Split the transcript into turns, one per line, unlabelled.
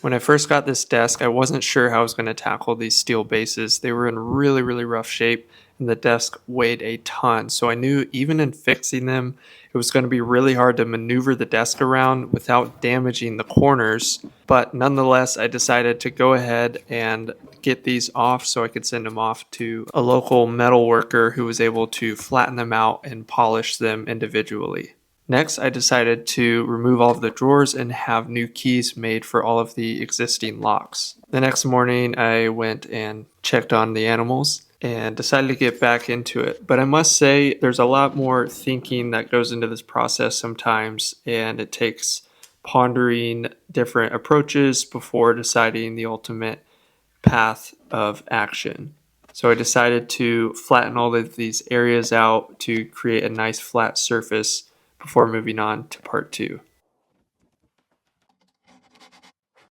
When I first got this desk, I wasn't sure how I was going to tackle these steel bases. They were in really, really rough shape, and the desk weighed a ton. So I knew even in fixing them, it was going to be really hard to maneuver the desk around without damaging the corners. But nonetheless, I decided to go ahead and get these off so I could send them off to a local metal worker who was able to flatten them out and polish them individually. Next, I decided to remove all of the drawers and have new keys made for all of the existing locks. The next morning, I went and checked on the animals and decided to get back into it. But I must say, there's a lot more thinking that goes into this process sometimes, and it takes pondering different approaches before deciding the ultimate path of action. So I decided to flatten all of these areas out to create a nice flat surface before moving on to part two.